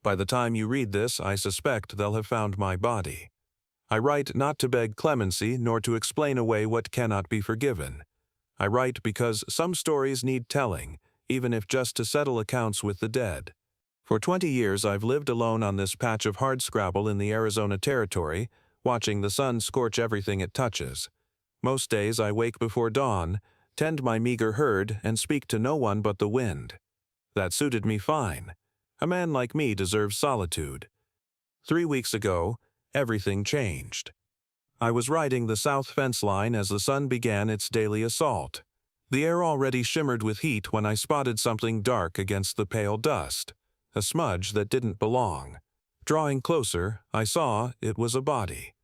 By the time you read this, I suspect they'll have found my body. I write not to beg clemency nor to explain away what cannot be forgiven. I write because some stories need telling, even if just to settle accounts with the dead. For 20 years I've lived alone on this patch of hardscrabble in the Arizona Territory, watching the sun scorch everything it touches. Most days I wake before dawn, tend my meager herd, and speak to no one but the wind. That suited me fine. A man like me deserves solitude. 3 weeks ago, everything changed. I was riding the south fence line as the sun began its daily assault. The air already shimmered with heat when I spotted something dark against the pale dust, a smudge that didn't belong. Drawing closer, I saw it was a body.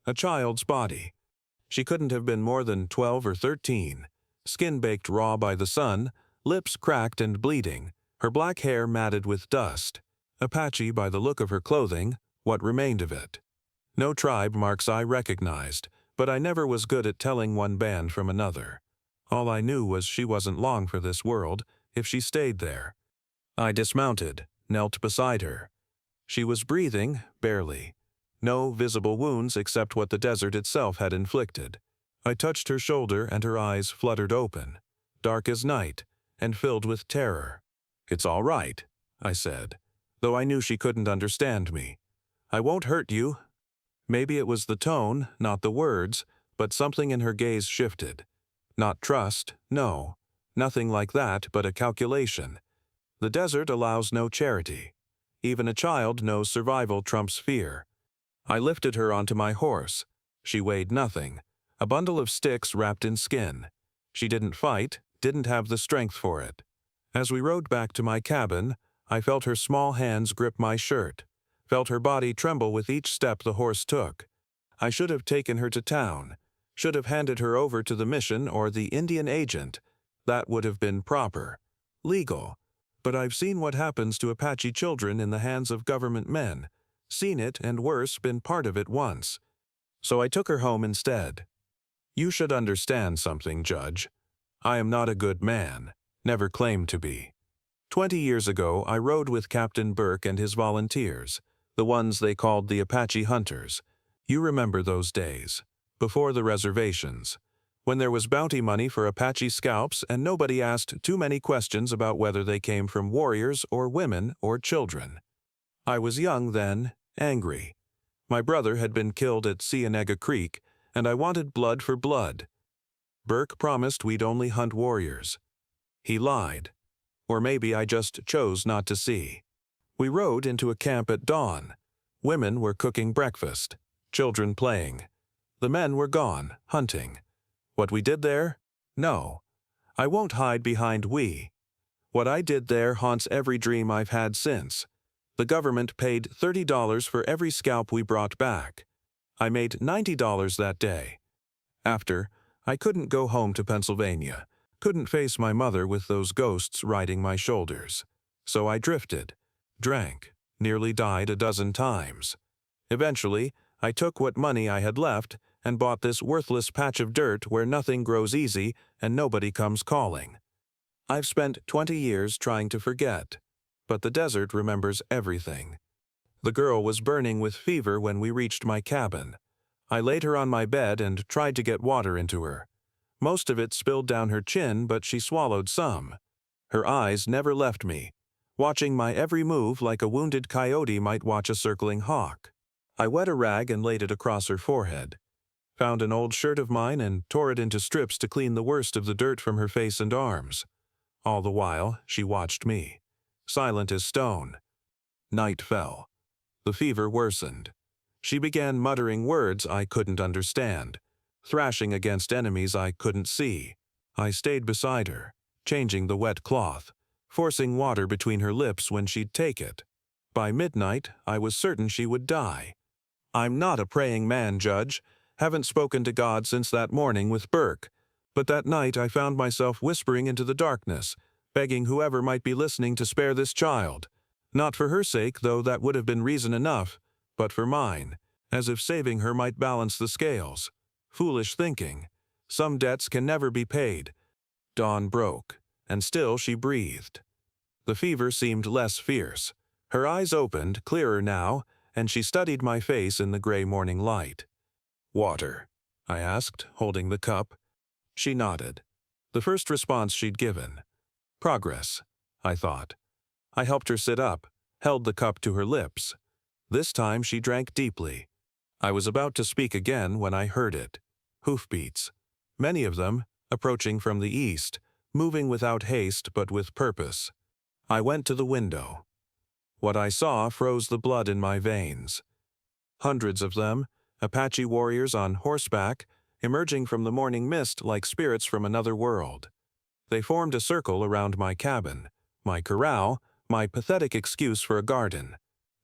A child's body. She couldn't have been more than 12 or 13, skin baked raw by the sun, lips cracked and bleeding, her black hair matted with dust. Apache by the look of her clothing, what remained of it. No tribe marks I recognized, but I never was good at telling one band from another. All I knew was she wasn't long for this world, if she stayed there. I dismounted, knelt beside her. She was breathing, barely. No visible wounds except what the desert itself had inflicted. I touched her shoulder and her eyes fluttered open, dark as night, and filled with terror. "It's all right," I said, though I knew she couldn't understand me. "I won't hurt you." Maybe it was the tone, not the words, but something in her gaze shifted. Not trust, no. Nothing like that, but a calculation. The desert allows no charity. Even a child knows survival trumps fear. I lifted her onto my horse. She weighed nothing. A bundle of sticks wrapped in skin. She didn't fight, didn't have the strength for it. As we rode back to my cabin, I felt her small hands grip my shirt. Felt her body tremble with each step the horse took. I should have taken her to town, should have handed her over to the mission or the Indian agent. That would have been proper, legal. But I've seen what happens to Apache children in the hands of government men, seen it and worse, been part of it once. So I took her home instead. You should understand something, Judge. I am not a good man, never claimed to be. 20 years ago, I rode with Captain Burke and his volunteers, the ones they called the Apache Hunters. You remember those days, before the reservations, when there was bounty money for Apache scalps and nobody asked too many questions about whether they came from warriors or women or children. I was young then, angry. My brother had been killed at Cienega Creek, and I wanted blood for blood. Burke promised we'd only hunt warriors. He lied. Or maybe I just chose not to see. We rode into a camp at dawn. Women were cooking breakfast, children playing. The men were gone, hunting. What we did there? No. I won't hide behind we. What I did there haunts every dream I've had since. The government paid $30 for every scalp we brought back. I made $90 that day. After, I couldn't go home to Pennsylvania, couldn't face my mother with those ghosts riding my shoulders. So I drifted, drank, nearly died a dozen times. Eventually, I took what money I had left and bought this worthless patch of dirt where nothing grows easy and nobody comes calling. I've spent 20 years trying to forget, but the desert remembers everything. The girl was burning with fever when we reached my cabin. I laid her on my bed and tried to get water into her. Most of it spilled down her chin, but she swallowed some. Her eyes never left me, watching my every move like a wounded coyote might watch a circling hawk. I wet a rag and laid it across her forehead. Found an old shirt of mine and tore it into strips to clean the worst of the dirt from her face and arms. All the while, she watched me, silent as stone. Night fell. The fever worsened. She began muttering words I couldn't understand, thrashing against enemies I couldn't see. I stayed beside her, changing the wet cloth, forcing water between her lips when she'd take it. By midnight, I was certain she would die. I'm not a praying man, Judge. Haven't spoken to God since that morning with Burke. But that night I found myself whispering into the darkness, begging whoever might be listening to spare this child. Not for her sake, though that would have been reason enough, but for mine, as if saving her might balance the scales. Foolish thinking. Some debts can never be paid. Dawn broke, and still she breathed. The fever seemed less fierce. Her eyes opened, clearer now, and she studied my face in the gray morning light. "Water?" I asked, holding the cup. She nodded. The first response she'd given. Progress, I thought. I helped her sit up, held the cup to her lips. This time she drank deeply. I was about to speak again when I heard it. Hoofbeats. Many of them, approaching from the east, moving without haste but with purpose. I went to the window. What I saw froze the blood in my veins. Hundreds of them, Apache warriors on horseback, emerging from the morning mist like spirits from another world. They formed a circle around my cabin, my corral, my pathetic excuse for a garden.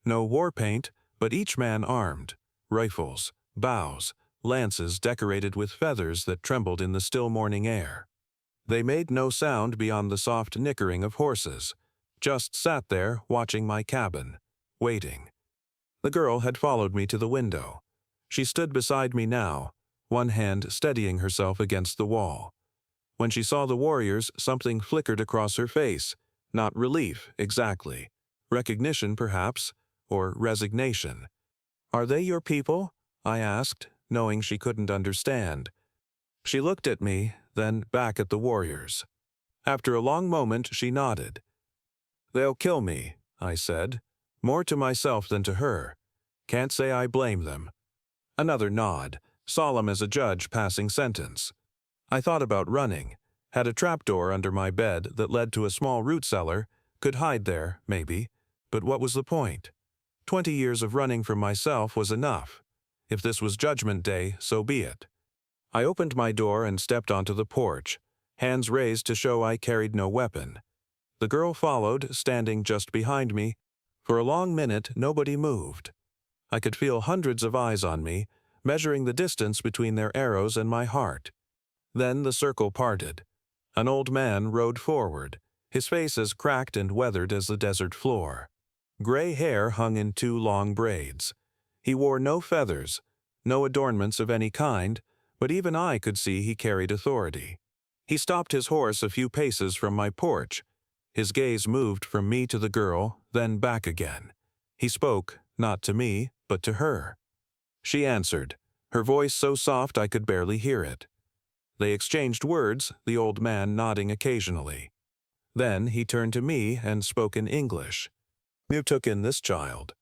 No war paint, but each man armed. Rifles, bows, lances decorated with feathers that trembled in the still morning air. They made no sound beyond the soft nickering of horses, just sat there watching my cabin, waiting. The girl had followed me to the window. She stood beside me now, one hand steadying herself against the wall. When she saw the warriors, something flickered across her face. Not relief, exactly. Recognition, perhaps, or resignation. "Are they your people?" I asked, knowing she couldn't understand. She looked at me, then back at the warriors. After a long moment, she nodded. "They'll kill me," I said, more to myself than to her. Can't say I blame them. Another nod, solemn as a judge passing sentence. I thought about running, had a trapdoor under my bed that led to a small root cellar, could hide there, maybe, but what was the point? 20 years of running from myself was enough. If this was Judgment Day, so be it. I opened my door and stepped onto the porch, hands raised to show I carried no weapon. The girl followed, standing just behind me. For a long minute, nobody moved. I could feel hundreds of eyes on me, measuring the distance between their arrows and my heart. Then the circle parted. An old man rode forward, his face as cracked and weathered as the desert floor. Gray hair hung in 2 long braids. He wore no feathers, no adornments of any kind, but even I could see he carried authority. He stopped his horse a few paces from my porch. His gaze moved from me to the girl, then back again. He spoke, not to me, but to her. She answered, her voice so soft I could barely hear it. They exchanged words, the old man nodding occasionally. Then he turned to me and spoke in English. "You took in this child?"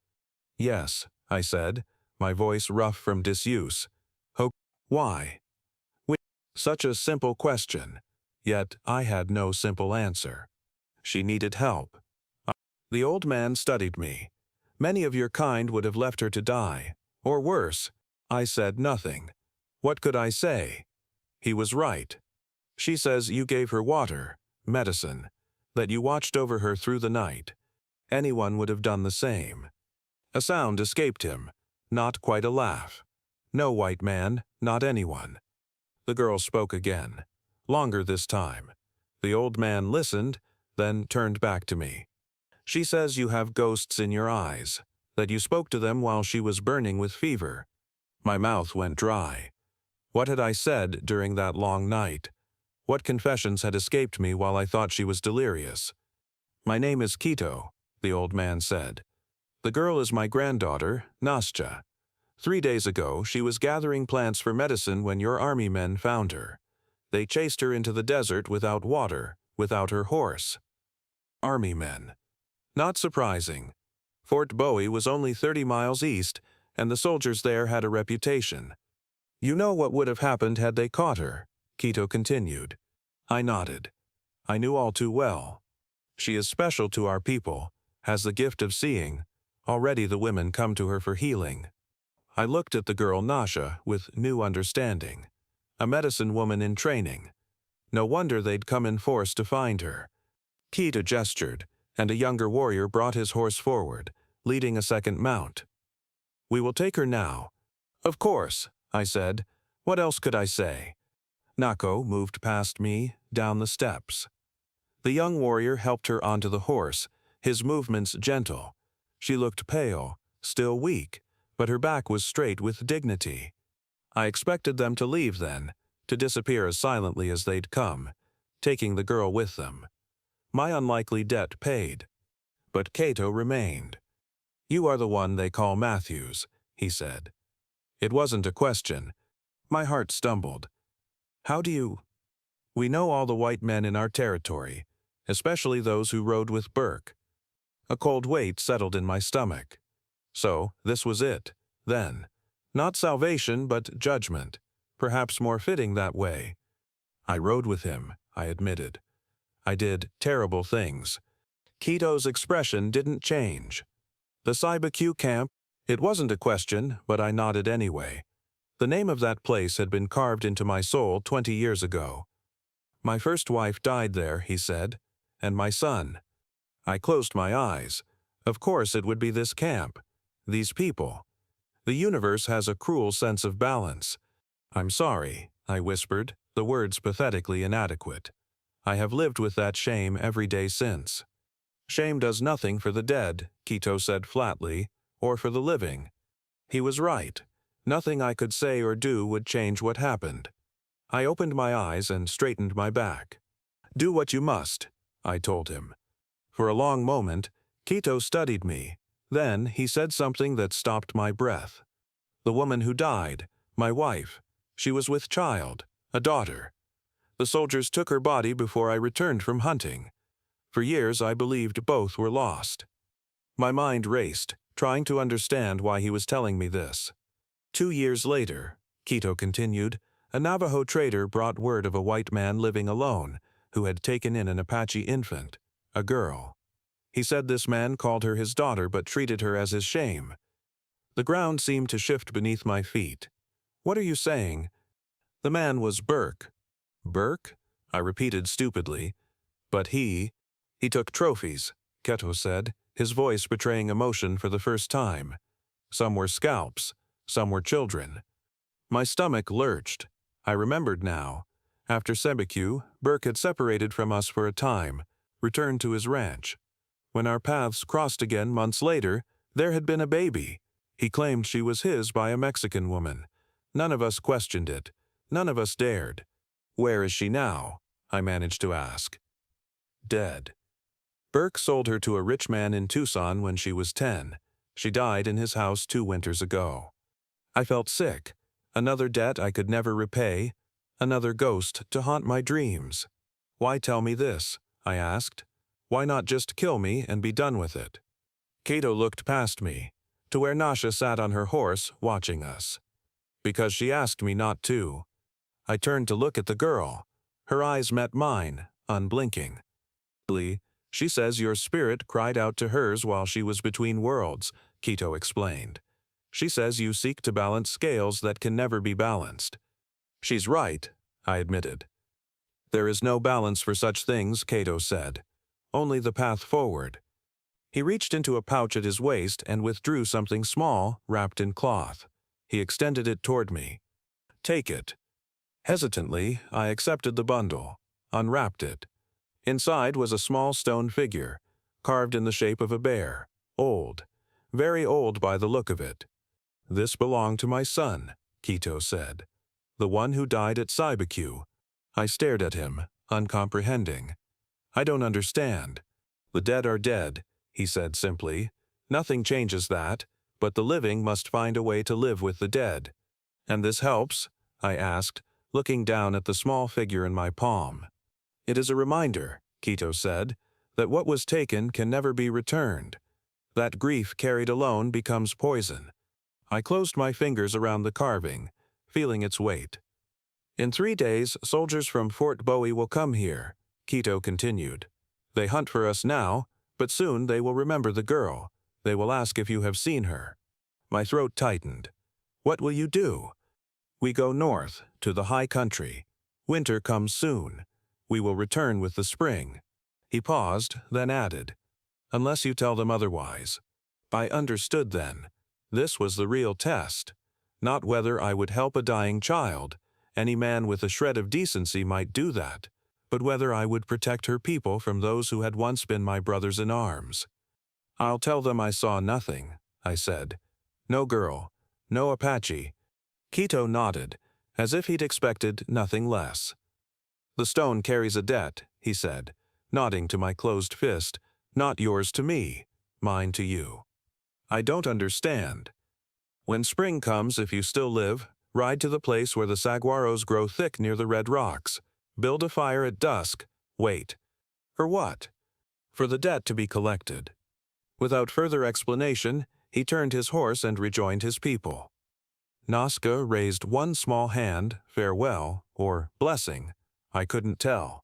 "Yes," I said, my voice rough from disuse. Why? Such a simple question, yet I had no simple answer. She needed help. The old man studied me. "Many of your kind would have left her to die, or worse." I said nothing. What could I say? He was right. "She says you gave her water, medicine, that you watched over her through the night. Anyone would have done the same." A sound escaped him, not quite a laugh. "No, white man, not anyone." The girl spoke again, longer this time. The old man listened, then turned back to me. "She says you have ghosts in your eyes, that you spoke to them while she was burning with fever." My mouth went dry. What had I said during that long night? What confessions had escaped me while I thought she was delirious? "My name is Quito," the old man said. "The girl is my granddaughter, Nastya. 3 days ago, she was gathering plants for medicine when your army men found her. They chased her into the desert without water, without her horse." Army men. Not surprising. Fort Bowie was only 30 miles east, and the soldiers there had a reputation. "You know what would have happened had they caught her," Quito continued. I nodded. I knew all too well. She is special to our people, has the gift of seeing. Already the women come to her for healing. I looked at the girl Nasha with new understanding. A medicine woman in training. No wonder they'd come in force to find her. Quito gestured, and a younger warrior brought his horse forward, leading a second mount. "We will take her now." "Of course," I said. What else could I say? Nako moved past me, down the steps. The young warrior helped her onto the horse, his movements gentle. She looked pale, still weak, but her back was straight with dignity. I expected them to leave then, to disappear as silently as they'd come, taking the girl with them. My unlikely debt paid. But Cato remained. "You are the one they call Matthews," he said. It wasn't a question. My heart stumbled. "How do you—" "We know all the white men in our territory, especially those who rode with Burke." A cold weight settled in my stomach. So, this was it, then. Not salvation, but judgment. Perhaps more fitting that way. "I rode with him," I admitted. "I did terrible things." Keto's expression didn't change. "The Cybeq camp?" It wasn't a question, but I nodded anyway. The name of that place had been carved into my soul 20 years ago. "My first wife died there," he said, "and my son." I closed my eyes. Of course it would be this camp. These people. The universe has a cruel sense of balance. "I'm sorry," I whispered, the words pathetically inadequate. "I have lived with that shame every day since." "Shame does nothing for the dead," Keto said flatly, "or for the living." He was right. Nothing I could say or do would change what happened. I opened my eyes and straightened my back. "Do what you must," I told him. For a long moment, Keto studied me. Then he said something that stopped my breath. "The woman who died, my wife, she was with child, a daughter. The soldiers took her body before I returned from hunting. For years I believed both were lost." My mind raced, trying to understand why he was telling me this. 2 years later, Keto continued, a Navajo trader brought word of a white man living alone who had taken in an Apache infant, a girl. He said this man called her his daughter but treated her as his shame. The ground seemed to shift beneath my feet. "What are you saying?" "The man was Burke." "Burke?" I repeated stupidly. "But he took trophies," Keto said, his voice betraying emotion for the first time. "Some were scalps, some were children." My stomach lurched. I remembered now. After Cybeq, Burke had separated from us for a time, returned to his ranch. When our paths crossed again months later, there had been a baby. He claimed she was his by a Mexican woman. None of us questioned it. None of us dared. "Where is she now?" I managed to ask. "Dead. Burke sold her to a rich man in Tucson when she was 10. She died in his house 2 winters ago." I felt sick. Another debt I could never repay. Another ghost to haunt my dreams. "Why tell me this?" I asked. "Why not just kill me and be done with it?" Cato looked past me, to where Nasha sat on her horse, watching us. "Because she asked me not to." I turned to look at the girl. Her eyes met mine, unblinking. "She says your spirit cried out to hers while she was between worlds," Keto explained. "She says you seek to balance scales that can never be balanced." "She's right," I admitted. "There is no balance for such things," Cato said. "Only the path forward." He reached into a pouch at his waist and withdrew something small, wrapped in cloth. He extended it toward me. "Take it." Hesitantly, I accepted the bundle, unwrapped it. Inside was a small stone figure, carved in the shape of a bear, old, very old by the look of it. "This belonged to my son," Keto said. "The one who died at Cybeq." I stared at him, uncomprehending. "I don't understand." "The dead are dead," he said simply. "Nothing changes that, but the living must find a way to live with the dead." "And this helps?" I asked, looking down at the small figure in my palm. "It is a reminder," Keto said, "that what was taken can never be returned. That grief carried alone becomes poison." I closed my fingers around the carving, feeling its weight. "In 3 days, soldiers from Fort Bowie will come here," Keto continued. "They hunt for us now, but soon they will remember the girl. They will ask if you have seen her." My throat tightened. "What will you do?" "We go north, to the high country. Winter comes soon. We will return with the spring." He paused, then added, "Unless you tell them otherwise." I understood then. This was the real test. Not whether I would help a dying child. Any man with a shred of decency might do that. But whether I would protect her people from those who had once been my brothers in arms. "I'll tell them I saw nothing," I said. "No girl. No Apache." Keto nodded, as if he'd expected nothing less. "The stone carries a debt," he said, nodding to my closed fist, Not yours to me, mine to you. I don't understand. When spring comes, if you still live, ride to the place where the saguaros grow thick near the red rocks. Build a fire at dusk. Wait. For what? For the debt to be collected. Without further explanation, he turned his horse and rejoined his people. Nazca raised one small hand, farewell, or blessing. I couldn't tell.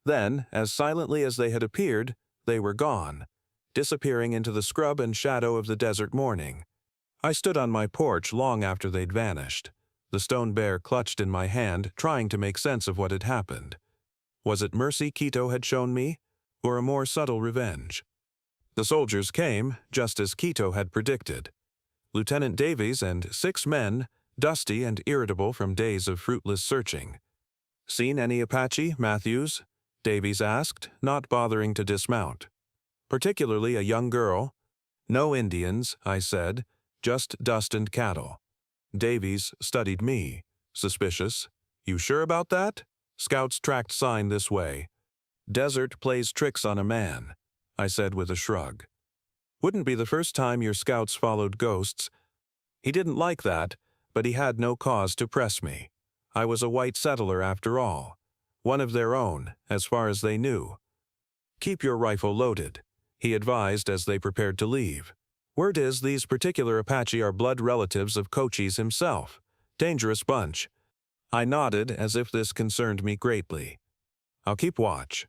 Then, as silently as they had appeared, they were gone, disappearing into the scrub and shadow of the desert morning. I stood on my porch long after they'd vanished, the stone bear clutched in my hand, trying to make sense of what had happened. Was it mercy Quito had shown me, or a more subtle revenge? The soldiers came, just as Quito had predicted. Lieutenant Davies and 6 men, dusty and irritable from days of fruitless searching. "Seen any Apache, Matthews?" Davies asked, not bothering to dismount. "Particularly a young girl." "No Indians," I said, "just dust and cattle." Davies studied me, suspicious. "You sure about that? Scouts tracked sign this way." "Desert plays tricks on a man," I said with a shrug. "Wouldn't be the first time your scouts followed ghosts." He didn't like that, but he had no cause to press me. I was a white settler after all, one of their own, as far as they knew. "Keep your rifle loaded," he advised as they prepared to leave. "Word is these particular Apache are blood relatives of Cochise himself. Dangerous bunch." I nodded as if this concerned me greatly. "I'll keep watch."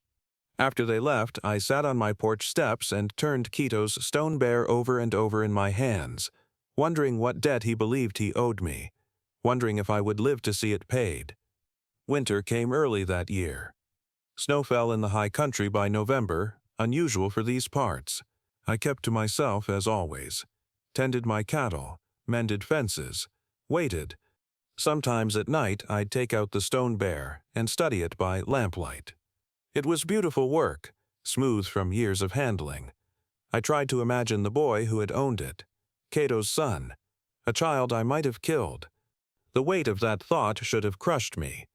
After they left, I sat on my porch steps and turned Quito's stone bear over and over in my hands, wondering what debt he believed he owed me, wondering if I would live to see it paid. Winter came early that year. Snow fell in the high country by November, unusual for these parts. I kept to myself as always, tended my cattle, mended fences, waited. Sometimes at night I'd take out the stone bear and study it by lamplight. It was beautiful work, smooth from years of handling. I tried to imagine the boy who had owned it, Cato's son, a child I might have killed. The weight of that thought should have crushed me.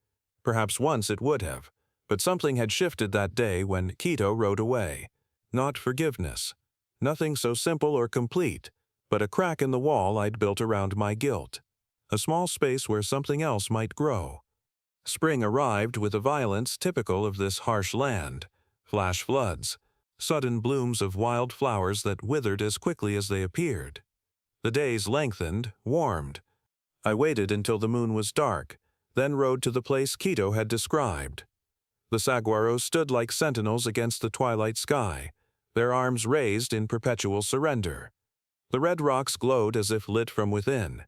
Perhaps once it would have, but something had shifted that day when Quito rode away. Not forgiveness. Nothing so simple or complete, but a crack in the wall I'd built around my guilt. A small space where something else might grow. Spring arrived with a violence typical of this harsh land. Flash floods, sudden blooms of wild flowers that withered as quickly as they appeared. The days lengthened, warmed. I waited until the moon was dark, then rode to the place Quito had described. The saguaros stood like sentinels against the twilight sky, their arms raised in perpetual surrender. The red rocks glowed as if lit from within.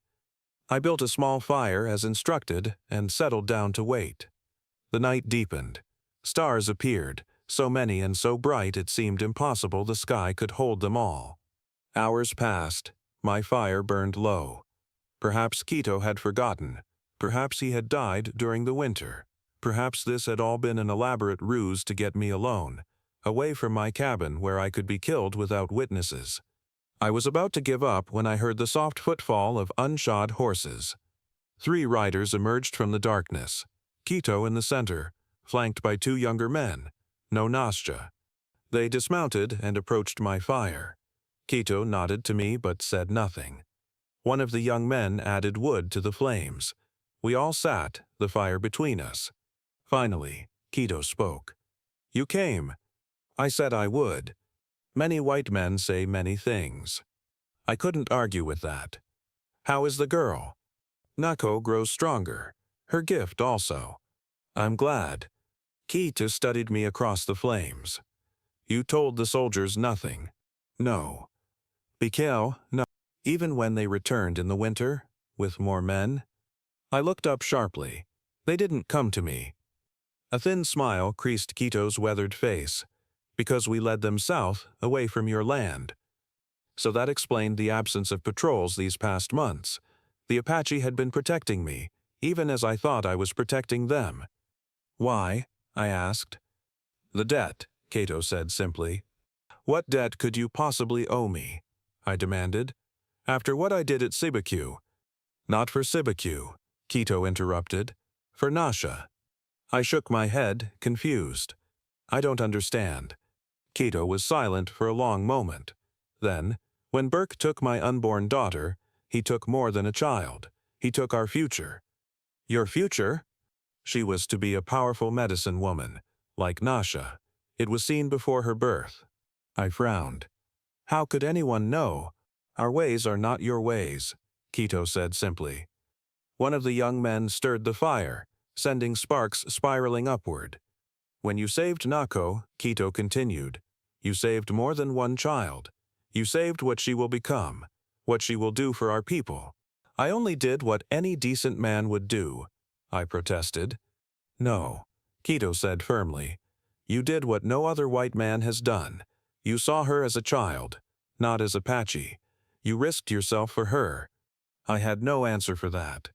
I built a small fire as instructed and settled down to wait. The night deepened. Stars appeared, so many and so bright it seemed impossible the sky could hold them all. Hours passed. My fire burned low. Perhaps Quito had forgotten. Perhaps he had died during the winter. Perhaps this had all been an elaborate ruse to get me alone, away from my cabin where I could be killed without witnesses. I was about to give up when I heard the soft footfall of unshod horses. 3 riders emerged from the darkness, Quito in the center, flanked by 2 younger men, no Nastia. They dismounted and approached my fire. Quito nodded to me but said nothing. One of the young men added wood to the flames. We all sat, the fire between us. Finally, Quito spoke. "You came." I said I would. Many white men say many things. I couldn't argue with that. "How is the girl?" "Nako grows stronger. Her gift also." "I'm glad." Quito studied me across the flames. "You told the soldiers nothing." "No." "Bikel, no." "Even when they returned in the winter, with more men?" I looked up sharply. "They didn't come to me." A thin smile creased Quito's weathered face. "Because we led them south, away from your land." So that explained the absence of patrols these past months. The Apache had been protecting me, even as I thought I was protecting them. "Why?" I asked. "The debt," Quito said simply. "What debt could you possibly owe me?" I demanded. "After what I did at Sibicu." "Not for Sibicu," Quito interrupted. "For Nasha." I shook my head, confused. "I don't understand." Quito was silent for a long moment. Then, when Burke took my unborn daughter, he took more than a child. He took our future. Your future? She was to be a powerful medicine woman, like Nasha. It was seen before her birth. I frowned. How could anyone know? Our ways are not your ways, Quito said simply. One of the young men stirred the fire, sending sparks spiraling upward. When you saved Nako, Quito continued, you saved more than one child. You saved what she will become, what she will do for our people. I only did what any decent man would do, I protested. No, Quito said firmly. You did what no other white man has done. You saw her as a child, not as Apache. You risked yourself for her. I had no answer for that.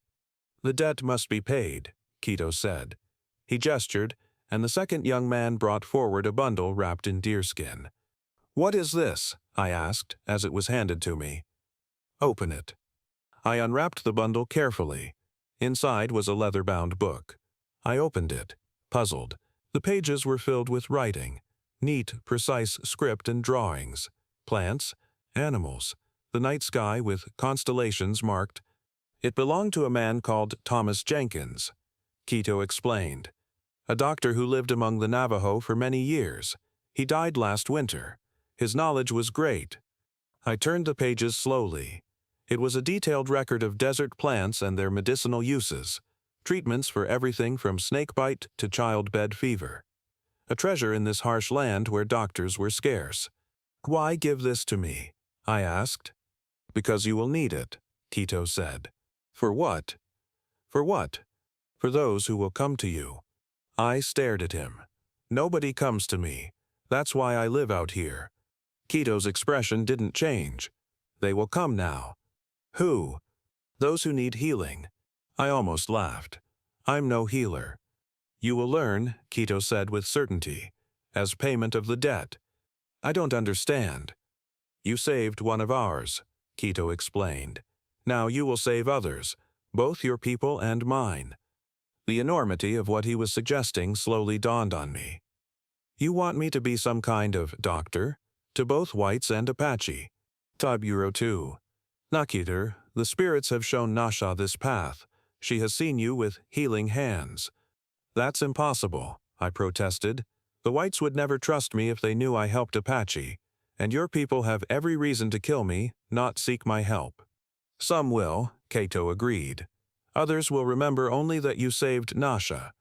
The debt must be paid, Quito said. He gestured, and the second young man brought forward a bundle wrapped in deerskin. What is this? I asked, as it was handed to me. Open it. I unwrapped the bundle carefully. Inside was a leather-bound book. I opened it, puzzled. The pages were filled with writing, neat, precise script and drawings, plants, animals, the night sky with constellations marked. It belonged to a man called Thomas Jenkins, Quito explained. A doctor who lived among the Navajo for many years. He died last winter. His knowledge was great. I turned the pages slowly. It was a detailed record of desert plants and their medicinal uses, treatments for everything from snakebite to childbed fever. A treasure in this harsh land where doctors were scarce. Why give this to me? I asked. Because you will need it, Quito said. For what? For what? For those who will come to you. I stared at him. Nobody comes to me. That's why I live out here. Quito's expression didn't change. They will come now. Who? Those who need healing. I almost laughed. I'm no healer. You will learn, Quito said with certainty, as payment of the debt. I don't understand. You saved one of ours, Quito explained. Now you will save others, both your people and mine. The enormity of what he was suggesting slowly dawned on me. You want me to be some kind of doctor? To both whites and Apache. Taburo too. Nakiter, the spirits have shown Nasha this path. She has seen you with healing hands. That's impossible, I protested. The whites would never trust me if they knew I helped Apache, and your people have every reason to kill me, not seek my help. Some will, Quito agreed. Others will remember only that you saved Nasha.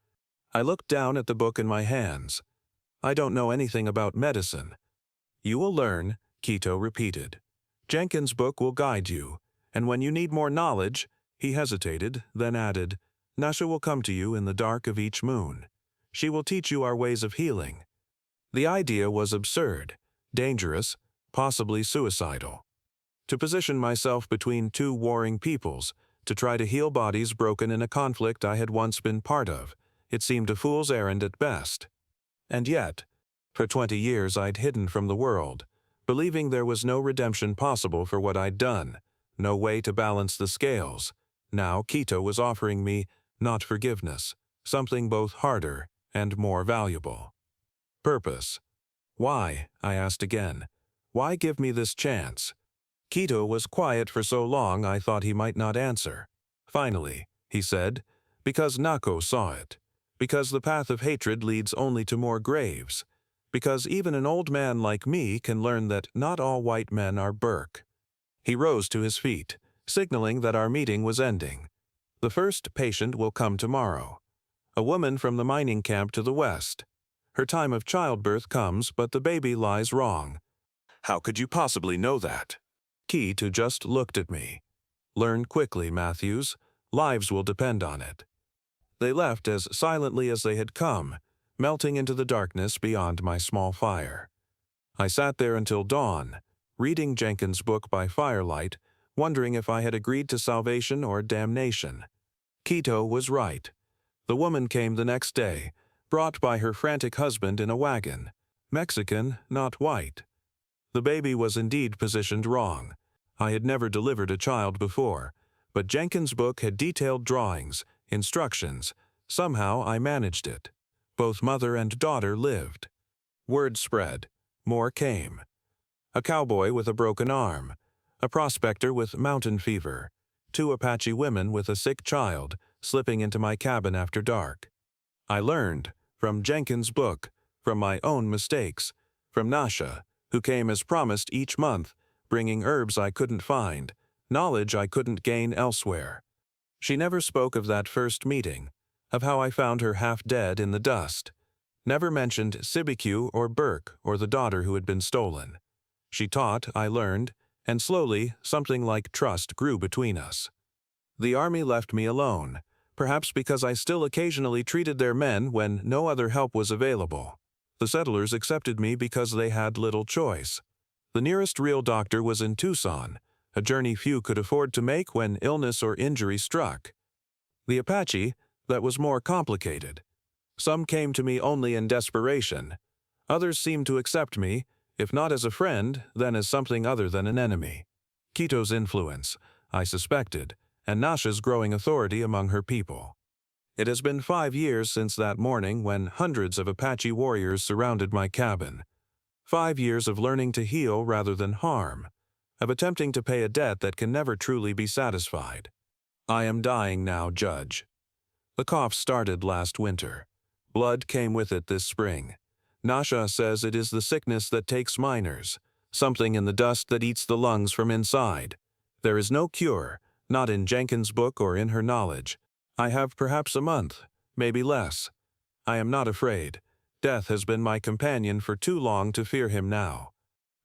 I looked down at the book in my hands. I don't know anything about medicine. You will learn, Quito repeated. Jenkins' book will guide you, and when you need more knowledge, he hesitated, then added, Nasha will come to you in the dark of each moon. She will teach you our ways of healing. The idea was absurd, dangerous, possibly suicidal. To position myself between two warring peoples, to try to heal bodies broken in a conflict I had once been part of, it seemed a fool's errand at best. And yet, for 20 years I'd hidden from the world, believing there was no redemption possible for what I'd done, no way to balance the scales. Now Quito was offering me, not forgiveness, something both harder and more valuable. Purpose. Why? I asked again. Why give me this chance? Quito was quiet for so long I thought he might not answer. Finally, he said, because Nako saw it. Because the path of hatred leads only to more graves. Because even an old man like me can learn that not all white men are Burke. He rose to his feet, signaling that our meeting was ending. The first patient will come tomorrow. A woman from the mining camp to the west. Her time of childbirth comes, but the baby lies wrong. How could you possibly know that? Quito just looked at me. Learn quickly, Matthews. Lives will depend on it. They left as silently as they had come, melting into the darkness beyond my small fire. I sat there until dawn, reading Jenkins' book by firelight, wondering if I had agreed to salvation or damnation. Quito was right. The woman came the next day, brought by her frantic husband in a wagon. Mexican, not white. The baby was indeed positioned wrong. I had never delivered a child before, but Jenkins' book had detailed drawings, instructions. Somehow I managed it. Both mother and daughter lived. Word spread. more came. A cowboy with a broken arm, a prospector with mountain fever, 2 Apache women with a sick child slipping into my cabin after dark. I learned, from Jenkins' book, from my own mistakes, from Nasha, who came as promised each month, bringing herbs I couldn't find, knowledge I couldn't gain elsewhere. She never spoke of that first meeting, of how I found her half dead in the dust, never mentioned Sibique or Burke or the daughter who had been stolen. She taught, I learned, and slowly something like trust grew between us. The army left me alone, perhaps because I still occasionally treated their men when no other help was available. The settlers accepted me because they had little choice. The nearest real doctor was in Tucson, a journey few could afford to make when illness or injury struck. The Apache, that was more complicated. Some came to me only in desperation. Others seemed to accept me, if not as a friend, then as something other than an enemy. Quito's influence, I suspected, and Nasha's growing authority among her people. It has been 5 years since that morning when hundreds of Apache warriors surrounded my cabin. 5 years of learning to heal rather than harm, of attempting to pay a debt that can never truly be satisfied. I am dying now, Judge. The cough started last winter. Blood came with it this spring. Nasha says it is the sickness that takes miners, something in the dust that eats the lungs from inside. There is no cure, not in Jenkins' book or in her knowledge. I have perhaps a month, maybe less. I am not afraid. Death has been my companion for too long to fear him now.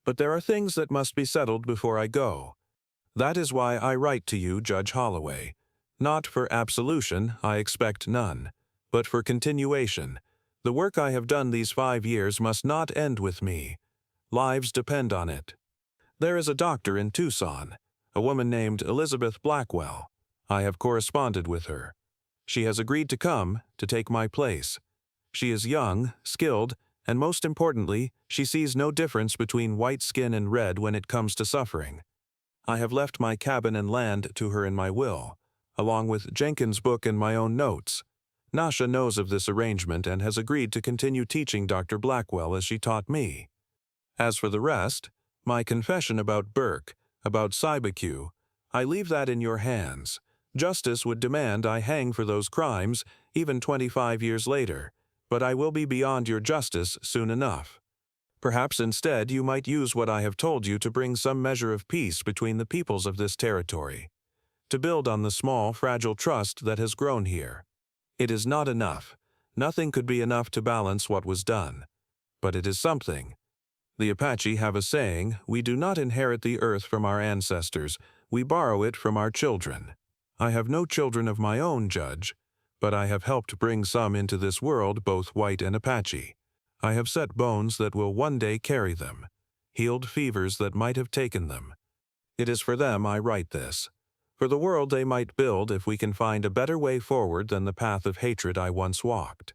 But there are things that must be settled before I go. That is why I write to you, Judge Holloway. Not for absolution, I expect none, but for continuation. The work I have done these 5 years must not end with me. Lives depend on it. There is a doctor in Tucson, a woman named Elizabeth Blackwell. I have corresponded with her. She has agreed to come, to take my place. She is young, skilled, and most importantly, she sees no difference between white skin and red when it comes to suffering. I have left my cabin and land to her in my will, along with Jenkins' book and my own notes. Nasha knows of this arrangement and has agreed to continue teaching Dr. Blackwell as she taught me. As for the rest, my confession about Burke, about Sibique, I leave that in your hands. Justice would demand I hang for those crimes, even 25 years later, but I will be beyond your justice soon enough. Perhaps instead you might use what I have told you to bring some measure of peace between the peoples of this territory, to build on the small, fragile trust that has grown here. It is not enough. Nothing could be enough to balance what was done. But it is something. The Apache have a saying, we do not inherit the earth from our ancestors, we borrow it from our children. I have no children of my own, Judge, but I have helped bring some into this world, both white and Apache. I have set bones that will one day carry them, healed fevers that might have taken them. It is for them I write this. For the world they might build if we can find a better way forward than the path of hatred I once walked.